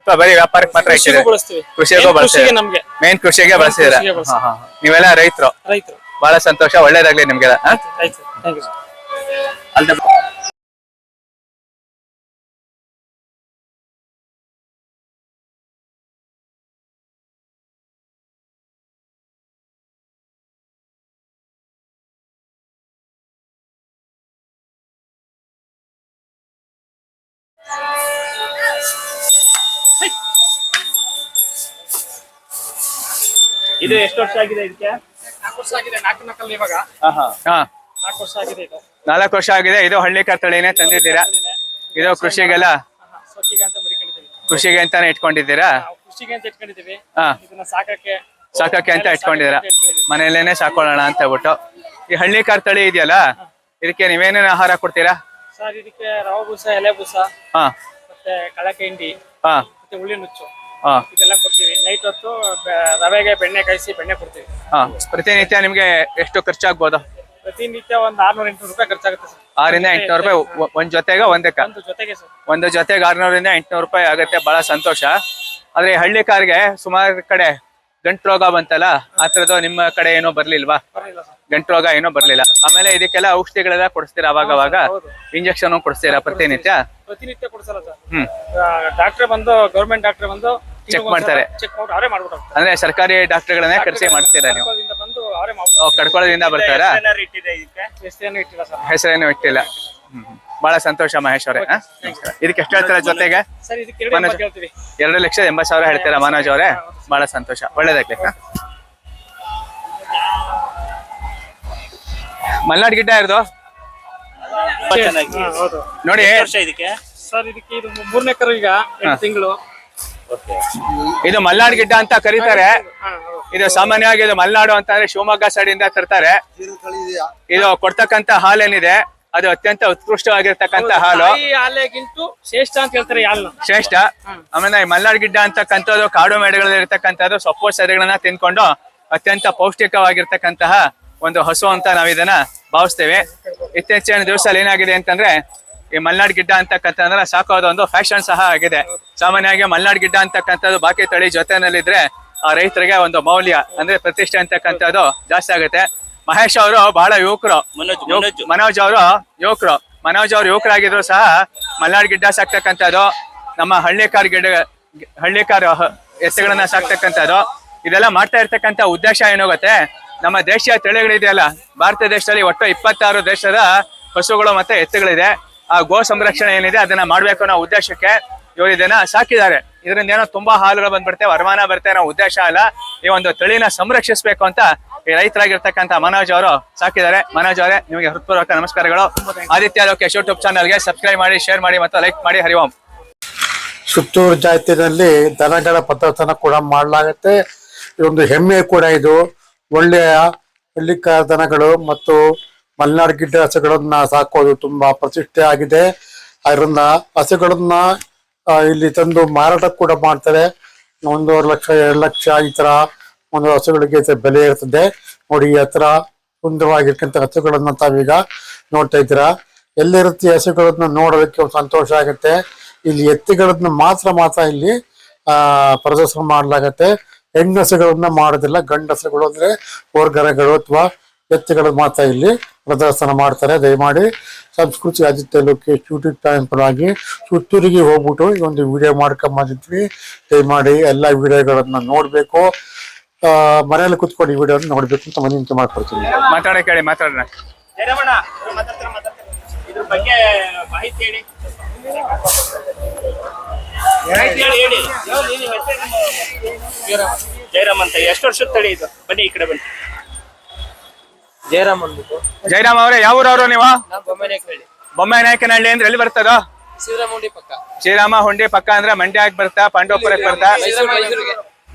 ಅಥವಾ ಬರೀ ವ್ಯಾಪಾರಕ್ಕೆ ಮಾತ್ರ ಕೃಷಿಗೂ ಬಳಸ್ತೀವಿ. ಕೃಷಿಗೂ ಬಳಸ್ತೀವಿ. ನಮ್ಗೆ ಮೇನ್ ಕೃಷಿಗೆ ಬಳಸ್ತೀರಾ? ನೀವೆಲ್ಲ ರೈತರು. ಬಹಳ ಸಂತೋಷ, ಒಳ್ಳೇದಾಗ್ಲಿ ನಿಮ್ಗೆಲ್ಲ. ಇದು ಎಷ್ಟು ವರ್ಷ ಆಗಿದೆ? ಇದಕ್ಕೆ 4 ವರ್ಷ ಆಗಿದೆ. 4 ಇವಾಗ 4 ವರ್ಷ ಆಗಿದೆ. ಇದು 4 ವರ್ಷ ಆಗಿದೆ. ಇದು ಹಳ್ಳಿಕಾರ್ ತಳಿನೇ ತಂದಿದ್ದೀರಾ? ಇದು ಕೃಷಿಗೆಲ್ಲ ಕೃಷಿಗೆ ಅಂತಾನೆ ಇಟ್ಕೊಂಡಿದ್ದೀರಾ? ಕೃಷಿಗೆ ಅಂತ ಇಟ್ಕೊಂಡಿದ್ದೀವಿ. ಇದನ್ನ ಸಾಕಕ್ಕೆ ಅಂತ ಇಟ್ಕೊಂಡಿದ್ದೀರಾ? ಮನೆಯಲ್ಲೇನೆ ಸಾಕೊಳ್ಳೋಣ ಅಂತ ಹೇಳ್ಬಿಟ್ಟು. ಈ ಹಳ್ಳಿಕಾರ್ ತಳಿ ಇದೆಯಲ್ಲ, ಇದಕ್ಕೆ ನೀವೇನೇನು ಆಹಾರ ಕೊಡ್ತೀರಾ ಸರ್? ಇದಕ್ಕೆ ರವೆ ಬೂಸ, ಎಲೆ ಬೂಸ, ಮತ್ತೆ ಕಳಕೆ ಹಿಂಡಿ, ಮತ್ತೆ ಹುಳಿ ನುಚ್ಚು ಇದೆಲ್ಲ ಕೊಡ್ತೀವಿ. ನೈಟ್ ಹೊತ್ತು ರವೆಗೆ ಬೆಣ್ಣೆ ಕಾಯಿಸಿ ಬೆಣ್ಣೆ ಕೊಡ್ತೀವಿ. ಪ್ರತಿನಿತ್ಯ ನಿಮ್ಗೆ ಎಷ್ಟು ಖರ್ಚಾಗ್ಬೋದು? ಪ್ರತಿನಿತ್ಯ ಒಂದು 600-800 ರೂಪಾಯಿ ಖರ್ಚಾಗುತ್ತೆ ಸರ್. 600-800 ರೂಪಾಯಿ ಒಂದ್ ಜೊತೆಗೆ? ಜೊತೆಗೆ ಸರ್, ಒಂದು ಜೊತೆಗೆ 600-800 ರೂಪಾಯಿ ಆಗುತ್ತೆ. ಬಹಳ ಸಂತೋಷ. ಆದ್ರೆ ಹಳ್ಳಿ ಕಾರ್ಗೆ ಸುಮಾರು ಕಡೆ ಗಂಟು ರೋಗ ಬಂತಲ್ಲ, ಆ ತರದ್ದು ನಿಮ್ಮ ಕಡೆ ಏನೋ ಬರ್ಲಿಲ್ವಾ? ಗಂಟು ರೋಗ ಏನೋ ಬರ್ಲಿಲ್ಲ. ಆಮೇಲೆ ಇದಕ್ಕೆಲ್ಲ ಔಷಧಿಗಳೆಲ್ಲ ಕೊಡಿಸ್ತೀರಾ? ಅವಾಗ ಇಂಜೆಕ್ಷನ್ ಕೊಡಿಸ್ತೀರಾ ಪ್ರತಿನಿತ್ಯ? ಪ್ರತಿನಿತ್ಯ ಕೊಡ್ಸಲ್ಲ ಸರ್. ಡಾಕ್ಟರ್ ಬಂದು, ಗೌರ್ಮೆಂಟ್ ಡಾಕ್ಟರ್ ಬಂದು ಚೆಕ್ ಮಾಡ್ತಾರೆ. ಅಂದ್ರೆ ಸರ್ಕಾರಿ ಡಾಕ್ಟರ್ಗಳನ್ನೇ ಕರೆಸಿ ಮಾಡ್ತೀರಾ ನೀವು? ಕಡ್ಕೊಳ್ಳೋದ್ರಿಂದ ಬರ್ತಾರಾ? ಹೆಸರೇನು ಇಟ್ಟಿಲ್ಲ. ಬಹಳ ಸಂತೋಷ ಮಹೇಶ್ ಅವರೇ. ಇದಕ್ಕೆ ಎಷ್ಟು ಹೇಳ್ತೀರಾ ಜೊತೆಗೆ? 2,80,000 ಹೇಳ್ತೀರಾ ಮನೋಜ್ ಅವರೇ? ಬಹಳ ಸಂತೋಷ, ಒಳ್ಳೇದಾಗ್ಲಿ. ಮಲ್ನಾಡ್ ಗಿಡ್ಡ ಇರೋದು ನೋಡಿ. ಸರ್ ಇದಕ್ಕೆ ಇದು 3ನೇ ಕರು, ಈಗ 8 ತಿಂಗಳು. ಇದು ಮಲ್ನಾಡ್ ಗಿಡ್ಡ ಅಂತ ಕರೀತಾರೆ. ಇದು ಸಾಮಾನ್ಯವಾಗಿ ಇದು ಮಲ್ನಾಡು ಅಂತಂದ್ರೆ ಶಿವಮೊಗ್ಗ ಸೈಡ್ ಇಂದ ತರ್ತಾರೆ. ಇದು ಕೊಡ್ತಕ್ಕಂತ ಹಾಲೇನಿದೆ ಅದು ಅತ್ಯಂತ ಉತ್ಕೃಷ್ಟವಾಗಿರ್ತಕ್ಕಂತ ಹಾಲು. ಶ್ರೇಷ್ಠ ಅಂತ ಹೇಳ್ತಾರೆ. ಶ್ರೇಷ್ಠ. ಆಮೇಲೆ ಈ ಮಲ್ನಾಡ್ ಗಿಡ್ಡ ಅಂತಕ್ಕಂಥದ್ದು ಕಾಡು ಮೇಡುಗಳಲ್ಲಿ ಇರ್ತಕ್ಕಂಥದ್ದು ಸೊಪ್ಪು ಸರಿಗಳನ್ನ ತಿನ್ಕೊಂಡು ಅತ್ಯಂತ ಪೌಷ್ಟಿಕವಾಗಿರ್ತಕ್ಕಂತಹ ಒಂದು ಹಸು ಅಂತ ನಾವ್ ಇದನ್ನ ಭಾವಿಸ್ತೇವೆ. ಇತ್ತೀಚಿನ ದಿವಸದಲ್ಲಿ ಏನಾಗಿದೆ ಅಂತಂದ್ರೆ, ಈ ಮಲ್ನಾಡ್ ಗಿಡ್ಡ ಅಂತಕ್ಕಂಥಂದ್ರೆ ಸಾಕೋದು ಒಂದು ಫ್ಯಾಷನ್ ಸಹ ಆಗಿದೆ. ಸಾಮಾನ್ಯವಾಗಿ ಮಲ್ನಾಡ್ ಗಿಡ್ಡ ಅಂತಕ್ಕಂಥದ್ದು ಬಾಕಿ ತಳಿ ಜೊತೆನಲ್ಲಿದ್ರೆ ಆ ರೈತರಿಗೆ ಒಂದು ಮೌಲ್ಯ ಅಂದ್ರೆ ಪ್ರತಿಷ್ಠೆ ಅಂತಕ್ಕಂಥದ್ದು ಜಾಸ್ತಿ ಆಗುತ್ತೆ. ಮಹೇಶ್ ಅವರು ಬಹಳ ಯುವಕರು, ಮನೋಜ್ ಅವರು ಯುವಕರು. ಮನೋಜ್ ಅವರು ಯುವಕರಾಗಿದ್ರು ಸಹ ಮಲ್ನಾಡ್ ಗಿಡ್ಡ ಸಾಕ್ತಕ್ಕಂಥದ್ದು, ನಮ್ಮ ಹಳ್ಳಿಕಾರ್ ಎತ್ತುಗಳನ್ನ ಸಾಕ್ತಕ್ಕಂಥದ್ದು, ಇದೆಲ್ಲ ಮಾಡ್ತಾ ಇರ್ತಕ್ಕಂಥ ಉದ್ದೇಶ ಏನಾಗುತ್ತೆ, ನಮ್ಮ ದೇಶೀಯ ತಳಿಗಳಿದೆಯಲ್ಲ, ಭಾರತ ದೇಶದಲ್ಲಿ ಒಟ್ಟು 26 ದೇಶದ ಹಸುಗಳು ಮತ್ತೆ ಎತ್ತುಗಳಿದೆ. ಆ ಗೋ ಸಂರಕ್ಷಣೆ ಏನಿದೆ ಅದನ್ನ ಮಾಡ್ಬೇಕು ಅನ್ನೋ ಉದ್ದೇಶಕ್ಕೆ ಇವರು ಇದನ್ನ ಸಾಕಿದ್ದಾರೆ. ಇದರಿಂದ ಏನೋ ತುಂಬಾ ಹಾಲುಗಳು ಬಂದ್ಬಿಡ್ತೇವೆ, ವರಮಾನ ಬರ್ತೇವೆ ಅನ್ನೋ ಉದ್ದೇಶ ಅಲ್ಲ. ಈ ಒಂದು ತಳಿನ ಸಂರಕ್ಷಿಸಬೇಕು ಅಂತ ಈ ರೈತರಾಗಿರ್ತಕ್ಕಂಥ ಮನೋಜ್ ಅವರು ಸಾಕಿದ್ದಾರೆ. ಮನೋಜ್ ಅವರೇ, ನಿಮಗೆ ಹೃತ್ಪೂರ್ವಕ ನಮಸ್ಕಾರಗಳು. ಆದಿತ್ಯ ಲೋಕೇಶ್ ಯೂಟ್ಯೂಬ್ ಚಾನಲ್ಗೆ ಸಬ್ಸ್ಕ್ರೈಬ್ ಮಾಡಿ, ಶೇರ್ ಮಾಡಿ ಮತ್ತು ಲೈಕ್ ಮಾಡಿ. ಹರಿ ಓಂ. ಸುತ್ತೂರು ಜಾತಿನಲ್ಲಿ ದನಗಳ ಪ್ರದರ್ಶನ ಕೂಡ ಮಾಡಲಾಗುತ್ತೆ. ಇದೊಂದು ಹೆಮ್ಮೆ ಕೂಡ. ಇದು ಒಳ್ಳೆಯ ಹಳ್ಳಿಕಾರ ದನಗಳು ಮತ್ತು ಮಲ್ನಾಡ್ ಗಿಡ್ಡ ಹಸುಗಳನ್ನ ಸಾಕೋದು ತುಂಬಾ ಪ್ರತಿಷ್ಠೆ ಆಗಿದೆ. ಅದರಿಂದ ಹಸುಗಳನ್ನ ಇಲ್ಲಿ ತಂದು ಮಾರಾಟ ಕೂಡ ಮಾಡ್ತಾರೆ. 1.5 ಲಕ್ಷ 2 ಲಕ್ಷ ಈ ತರ ಒಂದು ಹಸುಗಳಿಗೆ ಬೆಲೆ ಇರ್ತದೆ. ನೋಡಿ, ಈ ಹತ್ರ ಸುಂದರವಾಗಿರ್ತಕ್ಕಂಥ ಹಸುಗಳನ್ನ ತಾವೀಗ ನೋಡ್ತಾ ಇದ್ದೀರಾ. ಎಲ್ಲಿರುತ್ತೆ ಹಸುಗಳನ್ನ ನೋಡೋದಕ್ಕೆ ಸಂತೋಷ ಆಗುತ್ತೆ. ಇಲ್ಲಿ ಎತ್ತುಗಳನ್ನ ಮಾತ್ರ ಇಲ್ಲಿ ಪ್ರದರ್ಶನ ಮಾಡಲಾಗತ್ತೆ. ಹೆಂಗಸುಗಳನ್ನ ಮಾಡೋದಿಲ್ಲ. ಗಂಡಸುಗಳು ಅಂದ್ರೆ ಓರ್ಗರಗಳು ಅಥವಾ ಎತ್ತುಗಳು ಮಾತ್ರ ಇಲ್ಲಿ ಪ್ರದರ್ಶನ ಮಾಡ್ತಾರೆ. ದಯಮಾಡಿ ಸಂಸ್ಕೃತಿ ಆದಿತ್ಯ ಲೋಕೇಶ್ ಯೂಟ್ಯೂಬ್ ಚಾನಲ್ ಪರವಾಗಿ ಸುತ್ತೂರಿಗೆ ಹೋಗ್ಬಿಟ್ಟು ಈ ಒಂದು ವಿಡಿಯೋ ಮಾಡ್ಕೊಂಡ್ ಬಂದಿದ್ವಿ. ದಯಮಾಡಿ ಎಲ್ಲ ವಿಡಿಯೋಗಳನ್ನ ನೋಡ್ಬೇಕು. ಮನೆಯಲ್ಲಿ ಕುತ್ಕೊಂಡು ಈ ವಿಡಿಯೋ ನೋಡ್ಬೇಕು ಅಂತ ಮನವಿ ಮಾಡ್ಕೊಡ್ತೀನಿ. ಮಾತಾಡೋಣ. ಇದ್ರ ಬಗ್ಗೆ ಮಾಹಿತಿ ಹೇಳಿ. ಜಯರಾಮ್ ಅಂತ. ಎಷ್ಟು ವರ್ಷದ ತಳಿ ಇದು? ಬನ್ನಿ ಈ ಕಡೆ ಬನ್ನಿ. ಜಯರಾಮ್ ಅಂದ್ಬಿಟ್ಟು. ಜಯರಾಮ್ ಅವರೇ, ಯಾವ ಊರವರು ನೀವು? ಬೊಮ್ಮಾಯಿನಾಯಕನಹಳ್ಳಿ. ಅಂದ್ರೆ ಎಲ್ಲಿ ಬರ್ತದ? ಶ್ರೀರಾಮ ಹುಂಡಿ ಪಕ್ಕ ಅಂದ್ರೆ ಮಂಡ್ಯಕ್ಕೆ ಬರ್ತಾ, ಪಾಂಡವಪುರಕ್ಕೆ ಬರ್ತಾ,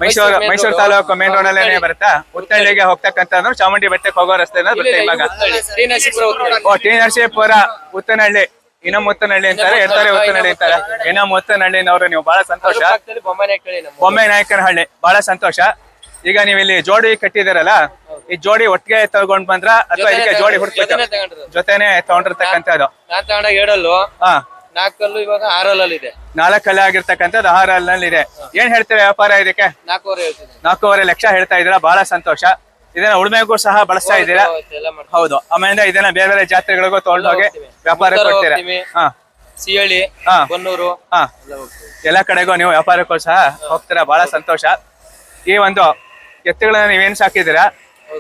ಮೈಸೂರು ತಾಲೂಕು ಮೇನ್ ರೋಡ್ ಅಲ್ಲೇ ಬರ್ತಾ. ಉತ್ತಳ್ಳಿಗೆ ಹೋಗ್ತಕ್ಕಂಥದ್ದು ಚಾಮುಂಡಿ ಬೆಟ್ಟಕ್ಕೆ ಹೋಗೋ ರಸ್ತೆ ಇವಾಗ. ಟಿ ನರಸೀಪುರ ಉತ್ತನಹಳ್ಳಿ, ಮುತ್ತನಹಳ್ಳಿ ಅಂತಾರೆ, ಉತ್ತನಹಳ್ಳಿ ಅಂತಾರೆ. ಮುತ್ತನಹಳ್ಳಿನವರು ನೀವು. ಬಹಳ ಸಂತೋಷ. ಬೊಮ್ಮಾಯಿನಾಯಕನಹಳ್ಳಿ, ಬಹಳ ಸಂತೋಷ. ಈಗ ನೀವು ಇಲ್ಲಿ ಜೋಡಿ ಕಟ್ಟಿದಿರಲ್ಲ, ಈ ಜೋಡಿ ಒಟ್ಟಿಗೆ ತಗೊಂಡ್ ಬಂದ್ರ ಅಥವಾ ಇದಕ್ಕೆ ಜೋಡಿ ಹುಡ್ಬೇಕು? ಜೊತೆನೆ ತಗೊಂಡಿರ್ತಕ್ಕಂಥದ್ದು. 4 ಇವಾಗ 6 ಇದೆ. 4 ಆಗಿರ್ತಕ್ಕಂಥದ್ದು 6 ಇದೆ. ಏನ್ ಹೇಳ್ತೀರಾ ವ್ಯಾಪಾರ ಇದಕ್ಕೆ? 4 ಹೇಳ್ತೀನಿ. 4.5 ಲಕ್ಷ ಹೇಳ್ತಾ ಇದ್ದೀರಾ, ಬಹಳ ಸಂತೋಷ. ಇದನ್ನ ಉಳ್ಮೆಗೂ ಸಹ ಬಳಸ್ತಾ ಇದ್ದೀರಾ? ಹೌದು. ಆಮೇಲೆ ಇದನ್ನ ಬೇರೆ ಬೇರೆ ಜಾತ್ರೆಗಳಿಗೂ ತಗೊಂಡೋಗಿ ವ್ಯಾಪಾರ ಕೊಡ್ತೀರಾ? ಹಾ, ಸಿಹಳ್ಳಿ, ಹಾ, ಬನ್ನೂರು, ಹಾ, ಎಲ್ಲಾ ಕಡೆಗೂ ನೀವು ವ್ಯಾಪಾರಕ್ಕೂ ಸಹ ಹೋಗ್ತೀರಾ, ಬಹಳ ಸಂತೋಷ. ಈ ಒಂದು ಎತ್ತುಗಳನ್ನ ನೀವೇನ್ ಸಾಕಿದ್ದೀರಾ?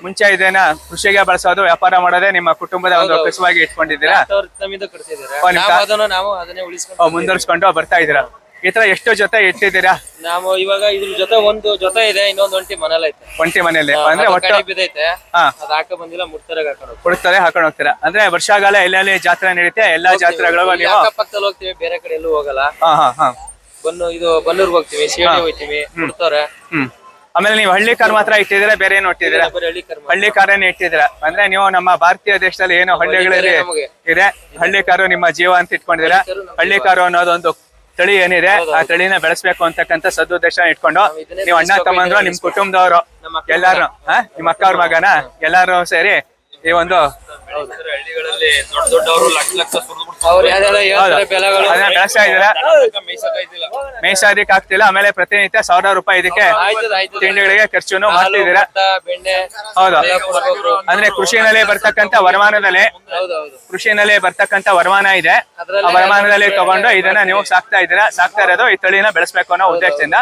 ಮುಂಚೆ ಇದನ್ನ ಕೃಷಿಗೆ ಬಳಸೋದು, ವ್ಯಾಪಾರ ಮಾಡೋದೇ ನಿಮ್ಮ ಕುಟುಂಬದ ಒಂದು ಕಸುವಾಗಿ ಇಟ್ಕೊಂಡಿದ್ದೀರಾ? ನಾವು ಅದನ್ನೇ ಉಳಿಸ್ಕೊಂಡು ಮುಂದುವರ್ಸ್ಕೊಂಡು ಬರ್ತಾ ಇದ್ದೀರಾ. ಈ ತರ ಎಷ್ಟು ಜೊತೆ ಇಟ್ಟಿದ್ದೀರಾ? ನಾವು ಇವಾಗ ಇದ್ರ ಜೊತೆ ಒಂದು ಜೊತೆ ಇದೆ, ಇನ್ನೊಂದು ಒಂಟಿ ಮನೇಲಿ ಐತೆ. ಒಂಟಿ ಮನೆಯಲ್ಲಿ ಅಂದ್ರೆ ಒಟ್ಟು ಬಿದ್ದೈತೆ, ಹಾ, ಅದ್ ಹಾಕ ಬಂದಿಲ್ಲ, ಮುಡ್ತಾರೆ ಹಾಕೊಂಡು ಕೊಡ್ತಾರೆ, ಹಾಕೊಂಡು ಹೋಗ್ತೀರಾ. ಅಂದ್ರೆ ವರ್ಷಾಗಾಲ ಎಲ್ಲೆಲ್ಲಿ ಜಾತ್ರೆ ನಡೀತೆ ಎಲ್ಲಾ ಜಾತ್ರೆಗಳಿಗೂ ನೀವು ಅಕ್ಕಪಕ್ಕದಲ್ಲಿ ಹೋಗ್ತೀವಿ, ಬೇರೆ ಕಡೆ ಎಲ್ಲೂ ಹೋಗಲ್ಲ. ಹಾ ಹಾ ಹಾ. ಬನ್ನೂರ್ಗೆ ಹೋಗ್ತೀವಿ, ಸಿಹಳ್ಳಿ ಹೋಗ್ತೀವಿ, ಮುಡ್ತಾರೆ. ಆಮೇಲೆ ನೀವು ಹಳ್ಳಿ ಕಾರ್ ಮಾತ್ರ ಇಟ್ಟಿದ್ದೀರಾ, ಬೇರೆ ಏನು ಇಟ್ಟಿದ್ದೀರಾ? ಹಳ್ಳಿ ಕಾರನ್ನ ಇಟ್ಟಿದ್ದೀರಾ. ಅಂದ್ರೆ ನೀವು ನಮ್ಮ ಭಾರತೀಯ ದೇಶದಲ್ಲಿ ಏನು ಹಳ್ಳಿಗಳಲ್ಲಿ ಇದೆ, ಹಳ್ಳಿ ಕಾರು ನಿಮ್ಮ ಜೀವ ಅಂತ ಇಟ್ಕೊಂಡಿದ್ದೀರಾ. ಹಳ್ಳಿ ಕಾರು ಅನ್ನೋದೊಂದು ತಳಿ ಏನಿದೆ, ಆ ತಳಿನ ಬೆಳೆಸ್ಬೇಕು ಅಂತಕ್ಕಂಥ ಸದುದ್ದೇಶ ಇಟ್ಕೊಂಡು ನೀವು ಅಣ್ಣ ತಮ್ಮಂದ್ರು, ನಿಮ್ ಕುಟುಂಬದವರು ಎಲ್ಲಾರು, ನಿಮ್ಮ ಅಕ್ಕ ಅವ್ರ ಮಗನ ಎಲ್ಲಾರು ಸೇರಿ ಈ ಒಂದು ಹಳ್ಳಿಗಳಲ್ಲಿ ದೊಡ್ಡವರು ಲಕ್ಷ ಲಕ್ಷ ಅದನ್ನ ಬೆಳೆಸ್ತಾ ಇದ್ದೀರಾ. ಮೇಯ್ಸೋದಿಕ್ ಆಗ್ತಿಲ್ಲ. ಆಮೇಲೆ ಪ್ರತಿನಿತ್ಯ 1000 ರೂಪಾಯಿ ಇದಕ್ಕೆ ತಿಂಡಿಗಳಿಗೆ ಖರ್ಚುನು ಮಾಡ್ತಿದ್ದೀರಾ. ಹೌದು. ಅಂದ್ರೆ ಕೃಷಿನಲ್ಲಿ ಬರ್ತಕ್ಕಂಥ ವರಮಾನದಲ್ಲಿ ವರಮಾನ ಇದೆ. ಆ ವರಮಾನದಲ್ಲಿ ತಗೊಂಡು ಇದನ್ನ ನೀವು ಸಾಕ್ತಾ ಇದ್ದೀರಾ. ಸಾಕ್ತಾ ಇರೋದು ಈ ತಳಿನ ಬೆಳೆಸ್ಬೇಕು ಅನ್ನೋ ಉದ್ದೇಶದಿಂದ.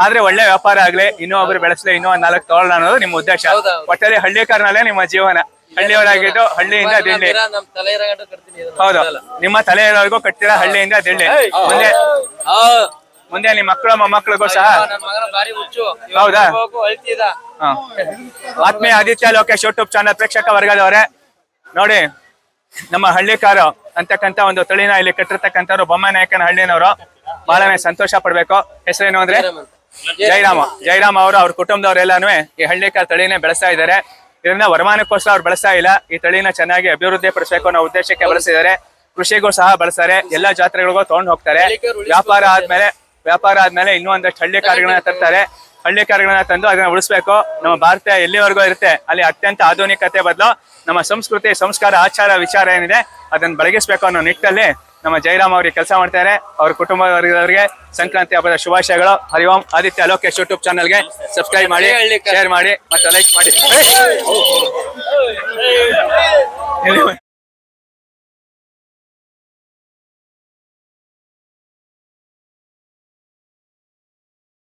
ಆದ್ರೆ ಒಳ್ಳೆ ವ್ಯಾಪಾರ ಆಗ್ಲಿ, ಇನ್ನೂ ಒಬ್ರು ಬೆಳೆಸ್ಲಿ, ಇನ್ನೂ 4 ತಗೊಳ್ಳೋಣ ಅನ್ನೋದು ನಿಮ್ಮ ಉದ್ದೇಶ. ಒಟ್ಟಲ್ಲಿ ಹಳ್ಳಿ ಕಾರ್ನಲ್ಲೇ ನಿಮ್ಮ ಜೀವನ. ಹಳ್ಳಿಯವರಾಗಿದ್ದು ಹಳ್ಳಿಯಿಂದ ದಿಳ್ಳಿ. ಹೌದು, ನಿಮ್ಮ ತಲೆಯವರೆಗೂ ಕಟ್ತೀರಾ ಹಳ್ಳಿಯಿಂದ ದಿಳ್ಳಿ. ಮುಂದೆ ನಿಮ್ಮ ಮಕ್ಕಳು ಮೊಮ್ಮಕ್ಕಳಿಗೂ ಸಹ. ಹೌದಾ? ಆತ್ಮೀಯ ಆದಿತ್ಯ ಲೋಕೇಶ್ ಯೂಟ್ಯೂಬ್ ಚಾನಲ್ ಪ್ರೇಕ್ಷಕ ವರ್ಗದವರೇ, ನೋಡಿ ನಮ್ಮ ಹಳ್ಳಿ ಕಾರು ಅಂತಕ್ಕಂಥ ಒಂದು ತಳಿನ ಇಲ್ಲಿ ಕಟ್ಟಿರ್ತಕ್ಕಂಥವ್ರು ಬೊಮ್ಮನಾಯಕನ ಹಳ್ಳಿನವರು. ಬಹಳನೇ ಸಂತೋಷ ಪಡ್ಬೇಕು. ಹೆಸರೇನು ಅಂದ್ರೆ ಜಯರಾಮ್ ಅವರು, ಅವ್ರ ಕುಟುಂಬದವರೆಲ್ಲಾನು ಈ ಹಳ್ಳಿ ಕಾರ್ ತಳಿನೇ ಬೆಳೆಸ್ತಾ ಇದ್ದಾರೆ. ಇದನ್ನ ವರಮಾನಕ್ಕೋಸ್ಕರ ಅವ್ರು ಬಳಸ್ತಾ ಇಲ್ಲ, ಈ ತಳಿನ ಚೆನ್ನಾಗಿ ಅಭಿವೃದ್ಧಿ ಪಡಿಸಬೇಕು ಅನ್ನೋ ಉದ್ದೇಶಕ್ಕೆ ಬಳಸಿದ್ದಾರೆ. ಕೃಷಿಗೂ ಸಹ ಬಳಸ್ತಾರೆ, ಎಲ್ಲಾ ಜಾತ್ರೆಗಳಿಗೂ ತಗೊಂಡು ಹೋಗ್ತಾರೆ. ವ್ಯಾಪಾರ ಆದ್ಮೇಲೆ ಇನ್ನೂ ಒಂದಷ್ಟು ಹಳ್ಳಿ ಕಾರುಗಳನ್ನ ತರ್ತಾರೆ. ಹಳ್ಳಿ ಕಾರುಗಳನ್ನ ತಂದು ಅದನ್ನ ಉಳಿಸ್ಬೇಕು. ನಮ್ಮ ಭಾರತ ಎಲ್ಲಿವರೆಗೂ ಇರುತ್ತೆ ಅಲ್ಲಿ ಅತ್ಯಂತ ಆಧುನಿಕತೆ ಬದಲು ನಮ್ಮ ಸಂಸ್ಕೃತಿ, ಸಂಸ್ಕಾರ, ಆಚಾರ, ವಿಚಾರ ಏನಿದೆ ಅದನ್ನ ಬೆಳಗಿಸ್ಬೇಕು ಅನ್ನೋ ನಿಟ್ಟಿನಲ್ಲಿ ನಮ್ಮ ಜಯರಾಮ್ ಅವ್ರಿಗೆ ಕೆಲಸ ಮಾಡ್ತಾರೆ. ಅವ್ರ ಕುಟುಂಬ ವರ್ಗದವರಿಗೆ ಸಂಕ್ರಾಂತಿ ಹಬ್ಬದ ಶುಭಾಶಯಗಳು. ಹರಿ ಓಂ. ಆದಿತ್ಯ ಲೋಕೇಶ್ ಯೂಟ್ಯೂಬ್ ಚಾನಲ್ಗೆ ಸಬ್ಸ್ಕ್ರೈಬ್ ಮಾಡಿ, ಶೇರ್ ಮಾಡಿ ಮತ್ತು ಲೈಕ್ ಮಾಡಿ.